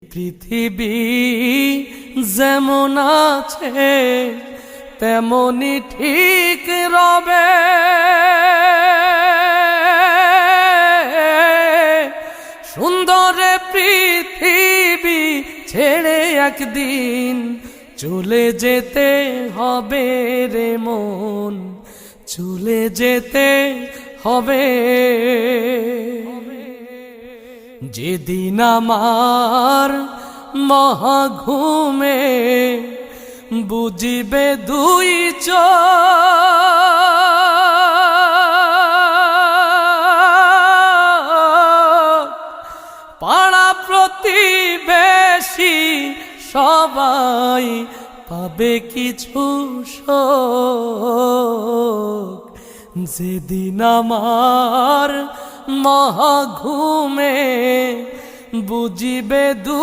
পৃথিবী যেমন আছে তেমনি ঠিক রবে, সুন্দর পৃথিবী ছেড়ে একদিন চলে যেতে হবে রে মন, চলে যেতে হবে। যেদিন আমার মহাঘুমে বুঝিবে দুই চোখ, পাড়া প্রতিবেশী সবাই পাবে কিছু শোক। যেদিন আমার মহাঘুমে বুঝিবে দুই